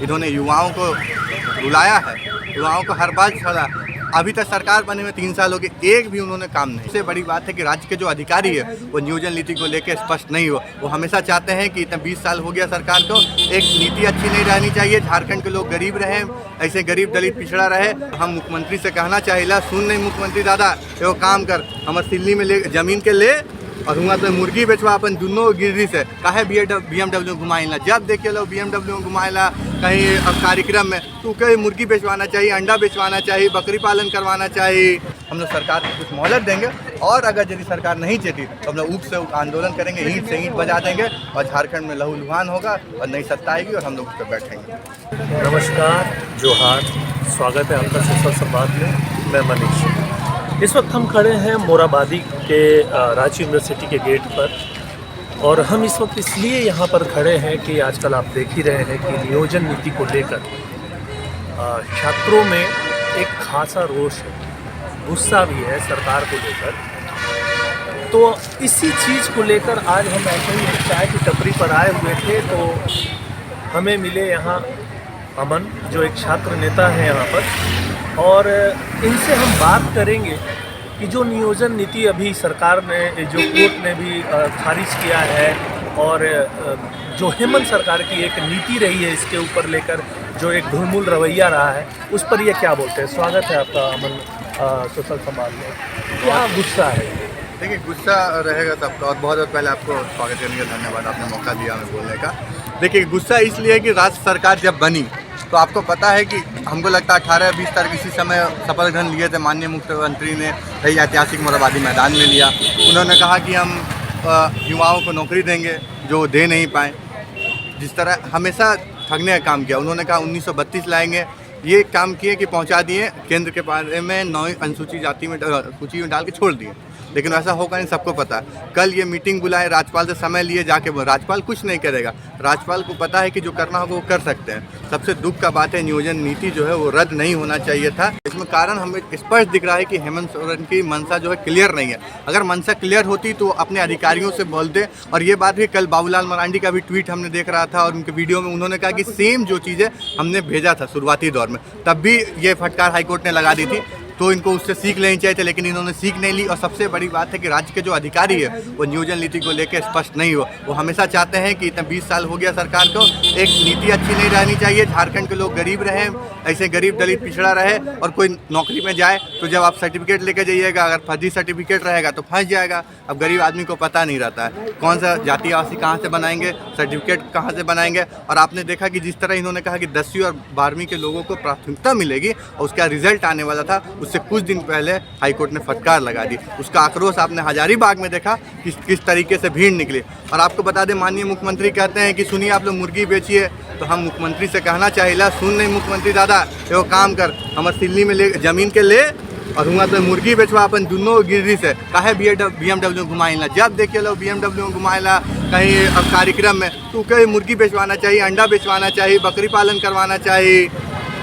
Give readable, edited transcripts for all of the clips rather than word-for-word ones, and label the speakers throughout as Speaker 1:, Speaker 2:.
Speaker 1: इन्होंने युवाओं को रुलाया है, युवाओं को हर बात छोड़ा। अभी तक सरकार बने हुए 3 साल हो गए, एक भी उन्होंने काम नहीं। सबसे बड़ी बात है कि राज्य के जो अधिकारी है वो नियोजन नीति को लेकर स्पष्ट नहीं हो। वो हमेशा चाहते हैं कि इतना 20 साल हो गया सरकार को, एक नीति अच्छी नहीं रहनी चाहिए, झारखंड के लोग गरीब रहे, ऐसे गरीब दलित पिछड़ा रहे। हम मुख्यमंत्री से कहना चाहिए, सुन नहीं मुख्यमंत्री दादा, एगो काम कर, हमारे दिल्ली में ले जमीन के ले और हुआ तो मुर्गी बेचवा अपन दोनों गिररी से काहे BMW घुमाइला। जब देखिए लोग BMW घुमाइला कहीं कार्यक्रम में, तो कहीं मुर्गी बेचवाना चाहिए, अंडा बेचवाना चाहिए, बकरी पालन करवाना चाहिए। हम लोग सरकार को कुछ मोहलत देंगे, और अगर यदि सरकार नहीं चाहती तो हम लोग ऊख से आंदोलन करेंगे, ईंट से ईंट बजा देंगे और झारखंड में लहूलुहान होगा और नई सत्ता आएगी और हम लोग उस पर बैठेंगे।
Speaker 2: नमस्कार, जोहार, स्वागत है आपका सोशल संवाद में। मैं मनीष। इस वक्त हम खड़े हैं मोराबादी के रांची यूनिवर्सिटी के गेट पर, और हम इस वक्त इसलिए यहाँ पर खड़े हैं कि आजकल आप देख ही रहे हैं कि नियोजन नीति को लेकर छात्रों में एक खासा रोष है, गुस्सा भी है सरकार को लेकर। तो इसी चीज़ को लेकर आज हम ऐसे ही चाय की टपरी पर आए हुए थे, तो हमें मिले यहाँ अमन, जो एक छात्र नेता है यहाँ पर, और इनसे हम बात करेंगे कि जो नियोजन नीति अभी सरकार ने, जो कोर्ट ने भी खारिज किया है, और जो हेमंत सरकार की एक नीति रही है इसके ऊपर लेकर जो एक ढुलमुल रवैया रहा है, उस पर ये क्या बोलते हैं। स्वागत है आपका अमन सोशल समाज में। क्या गुस्सा है?
Speaker 1: देखिए, गुस्सा रहेगा सबका, और बहुत पहले आपको स्वागत करने का धन्यवाद, आपने मौका दिया हमें बोलने का। देखिए, गुस्सा इसलिए है कि राज्य सरकार जब बनी तो आपको पता है कि हमको लगता है 18-20 तारीख इसी समय शपथ ग्रहण लिए थे माननीय मुख्यमंत्री ने, कई ऐतिहासिक मोराबादी मैदान में लिया। उन्होंने कहा कि हम युवाओं को नौकरी देंगे जो दे नहीं पाए, जिस तरह हमेशा ठगने का काम किया। उन्होंने कहा 1932 लाएंगे, ये काम किए कि पहुंचा दिए, केंद्र के बारे में 9वीं अनुसूची जाति में सूची में डाल के छोड़ दिए, लेकिन ऐसा होगा नहीं, सबको पता है। कल ये मीटिंग बुलाए, राज्यपाल से समय लिए जाके, राज्यपाल कुछ नहीं करेगा। राज्यपाल को पता है कि जो करना होगा वो कर सकते हैं। सबसे दुख का बात है, नियोजन नीति जो है वो रद्द नहीं होना चाहिए था। इसमें कारण हमें स्पष्ट दिख रहा है कि हेमंत सोरेन की मंशा जो है क्लियर नहीं है। अगर मंशा क्लियर होती तो अपने अधिकारियों से बोलते। और ये बात भी कल बाबूलाल मरांडी का भी ट्वीट हमने देख रहा था, और उनके वीडियो में उन्होंने कहा कि सेम जो चीज़ें हमने भेजा था शुरुआती दौर में, तब भी ये फटकार हाईकोर्ट ने लगा दी थी, तो इनको उससे सीख लेनी चाहिए थे, लेकिन इन्होंने सीख नहीं ली। और सबसे बड़ी बात है कि राज्य के जो अधिकारी है वो नियोजन नीति को लेकर स्पष्ट नहीं हो। वो हमेशा चाहते हैं कि इतना 20 साल हो गया सरकार को, एक नीति अच्छी नहीं रहनी चाहिए, झारखंड के लोग गरीब रहे, ऐसे गरीब दलित पिछड़ा रहे, और कोई नौकरी में जाए तो जब आप सर्टिफिकेट लेकर जाइएगा, अगर फर्जी सर्टिफिकेट रहेगा तो फंस जाएगा। अब गरीब आदमी को पता नहीं रहता है कौन सा जाति आवासी कहाँ से बनाएंगे, सर्टिफिकेट कहाँ से बनाएंगे। और आपने देखा कि जिस तरह इन्होंने कहा कि 10वीं और 12वीं के लोगों को प्राथमिकता मिलेगी, और उसका रिजल्ट आने वाला था, उससे कुछ दिन पहले हाईकोर्ट ने फटकार लगा दी। उसका आक्रोश आपने हजारीबाग में देखा किस तरीके से भीड़ निकली। और आपको बता दें, माननीय मुख्यमंत्री कहते हैं कि सुनिए आप लोग मुर्गी बेचिए, तो हम मुख्यमंत्री से कहना चाहिए, सुन नहीं मुख्यमंत्री दादा, एगो काम कर, हमारे दिल्ली में ले जमीन के ले और हुआ तो मुर्गी बेचवा अपन दोनों गिररी से काहे BMW घुमाइला। जब देखिए लोग BMW घुमाइला कहीं कार्यक्रम में, तो कहीं मुर्गी बेचवाना चाहिए, अंडा बेचवाना चाहिए, बकरी पालन करवाना चाहिए,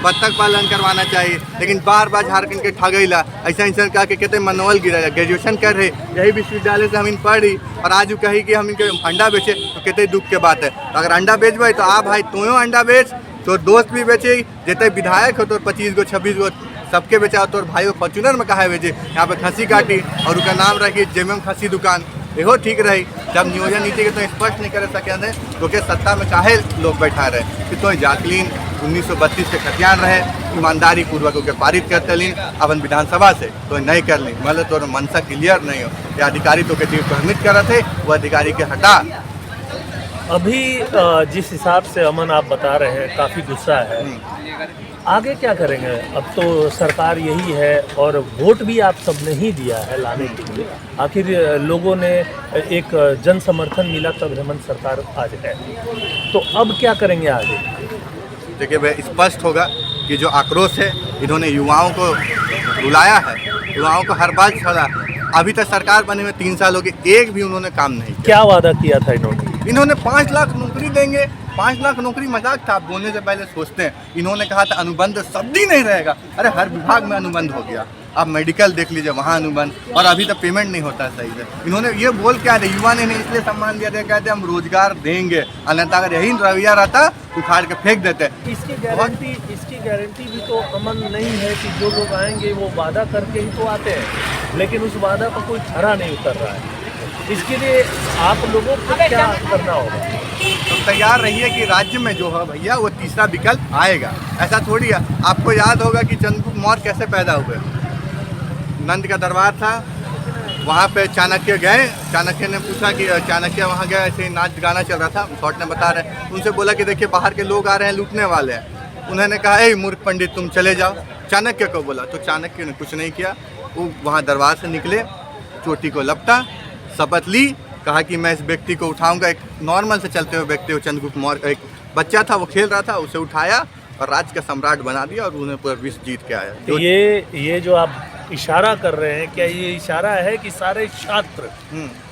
Speaker 1: बत्तख पालन करवाना चाहिए, लेकिन बार बार झारखंड के ठगैला ऐसा कहा कि कहते मनोबल गिरा। ग्रेजुएशन कर रहे, यही विश्वविद्यालय से हम इन पढ़ रही, और आज कही कि हम इनके अंडा बेचे, तो कहते दुख के बात है। तो अगर अंडा बेचबे तो आ भाई तोयो अंडा बेच, तो दोस्त भी बेचे, जैसे विधायक हो तो 25 गो 26 गो सबके बेचा, तो भाई फॉर्चूनर में कहा बेचे, यहाँ पे खसी काटी और उसका नाम रखी जेएमएम खसी दुकान, यहो ठीक रही। जब नियोजन नीति के तो स्पष्ट नहीं कर सके थे, क्योंकि सत्ता में काहे लोग बैठा रहे कि तो जाकलीन 1932 के खतियान रहे, ईमानदारी पूर्वक उनके पारित करते लीन अपन विधानसभा से तो नहीं कर ली। मतलब तो मनसा क्लियर नहीं हो, ये अधिकारी तो के परमिट कर रहे थे, वो अधिकारी के हटा।
Speaker 2: अभी जिस हिसाब से अमन आप बता रहे हैं, काफ़ी गुस्सा है, आगे क्या करेंगे? अब तो सरकार यही है, और वोट भी आप सबने ही दिया है लाने के लिए। आखिर लोगों ने एक जन समर्थन मिला तब हेमंत सरकार आज है, तो अब क्या करेंगे आगे?
Speaker 1: देखिए वह स्पष्ट होगा कि जो आक्रोश है, इन्होंने युवाओं को रुलाया है, युवाओं को हर बात छोड़ा। अभी तक सरकार बने हुए 3 साल हो गए, एक भी उन्होंने काम नहीं किया।
Speaker 2: क्या वादा किया था
Speaker 1: इन्होंने 5 लाख नौकरी देंगे। 5 लाख नौकरी मजाक था, आप बोलने से पहले सोचते हैं। इन्होंने कहा था अनुबंध शब्द ही नहीं रहेगा, अरे हर विभाग में अनुबंध हो गया। आप मेडिकल देख लीजिए वहाँ अनुबंध, और अभी तक पेमेंट नहीं होता है सही से। इन्होंने ये बोल क्या है, युवा ने इन्हें इसलिए सम्मान दिया था, कहते हम रोजगार देंगे, अन्यथा अगर यही रवैया रहता उखाड़ के फेंक देते।
Speaker 2: इसकी गारंटी भी तो अमन नहीं है कि जो लोग आएंगे वो वादा करके ही तो आते हैं, लेकिन उस वादा पर कोई खरा नहीं उतर रहा है। इसके लिए आप लोगों को क्या करना होगा?
Speaker 1: तो तैयार रहिए कि राज्य में जो है भैया वो तीसरा विकल्प आएगा। ऐसा थोड़ी है, आपको याद होगा कि चंद्रगुप्त मौर्य कैसे पैदा हुए। नंद का दरबार था, वहाँ पे चाणक्य गए, चाणक्य ने पूछा कि चाणक्य वहाँ गए, ऐसे ही नाच गाना चल रहा था, शॉर्ट में बता रहे हैं, उनसे बोला कि देखिए बाहर के लोग आ रहे हैं, लूटने वाले हैं। उन्होंने कहा ए मूर्ख पंडित तुम चले जाओ, चाणक्य को बोला। तो चाणक्य ने कुछ नहीं किया, वो वहाँ दरबार से निकले, चोटी को लपटा, शपथ ली, कहा कि मैं इस व्यक्ति को उठाऊंगा। एक नॉर्मल से चलते हुए व्यक्ति को, चंद्रगुप्त मौर्य, एक बच्चा था वो खेल रहा था, उसे उठाया और राज्य का सम्राट बना दिया और उन्हें पूरा विश्व जीत के आया।
Speaker 2: तो ये जो आप इशारा कर रहे हैं, क्या ये इशारा है कि सारे छात्र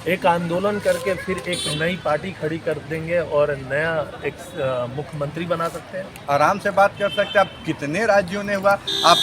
Speaker 2: एक आंदोलन करके फिर एक नई पार्टी खड़ी कर देंगे और नया एक मुख्यमंत्री बना सकते हैं?
Speaker 1: आराम से बात कर सकते हैं। आप कितने राज्यों ने हुआ, आप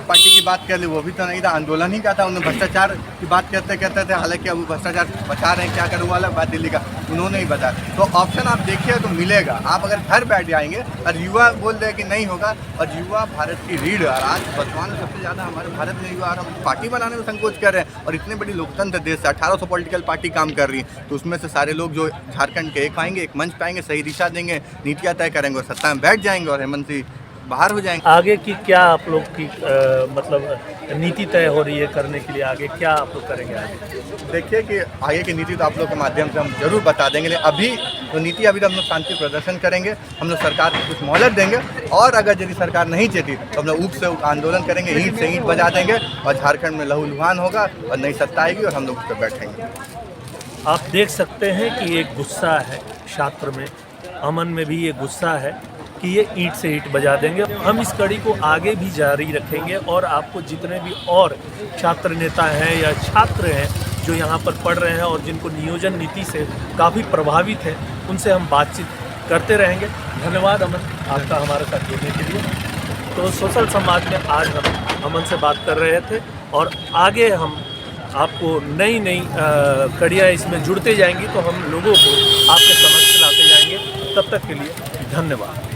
Speaker 1: पार्टी की बात कर ले, वो भी तो नहीं था, आंदोलन ही का था। उन्होंने भ्रष्टाचार की बात कहते थे, हालांकि अब भ्रष्टाचार बचा रहे हैं, क्या करूँ वाला बात दिल्ली का उन्होंने ही बताया। तो ऑप्शन आप देखिए तो मिलेगा। आप अगर घर बैठ जाएंगे और युवा बोल रहे कि नहीं होगा, और युवा भारत की रीढ़, और आज वर्तमान में सबसे ज़्यादा हमारे भारत में युवा पार्टी बनाने में संकोच कर रहे हैं, और इतने बड़ी लोकतंत्र देश से 1800 पॉलिटिकल पार्टी काम कर रही है, तो उसमें से सारे लोग जो झारखंड के एक आएंगे, एक मंच पाएंगे, सही दिशा देंगे, नीतियाँ तय करेंगे और सत्ता में बैठ जाएंगे और हेमंत जी बाहर हो जाएंगे।
Speaker 2: आगे की क्या आप लोग की मतलब नीति तय हो रही है करने के लिए? आगे क्या आप लोग करेंगे? आगे
Speaker 1: देखिए कि आगे की नीति तो आप लोग के माध्यम से हम जरूर बता देंगे, लेकिन अभी तो नीति अभी तो हम लोग शांति प्रदर्शन करेंगे, हम लोग सरकार को कुछ मोहलत देंगे, और अगर यदि सरकार नहीं चाहती तो हम लोग ऊप से आंदोलन करेंगे, ईंट से ईंट बजा देंगे, और झारखंड में लहूलुहान होगा और नई सत्ता आएगी और हम लोग उस पर बैठेंगे।
Speaker 2: आप देख सकते हैं कि एक गुस्सा है छात्र में, अमन में भी ये गुस्सा है कि ये ईंट से ईंट बजा देंगे। हम इस कड़ी को आगे भी जारी रखेंगे और आपको जितने भी और छात्र नेता हैं या छात्र हैं जो यहाँ पर पढ़ रहे हैं और जिनको नियोजन नीति से काफ़ी प्रभावित हैं, उनसे हम बातचीत करते रहेंगे। धन्यवाद अमन, आपका हमारे साथ जुड़ने के लिए। तो सोशल संवाद में आज हम अमन से बात कर रहे थे, और आगे हम आपको नई कड़ियाँ इसमें जुड़ते जाएंगी, तो हम लोगों को आपके समक्ष लाते जाएंगे। तब तक के लिए धन्यवाद।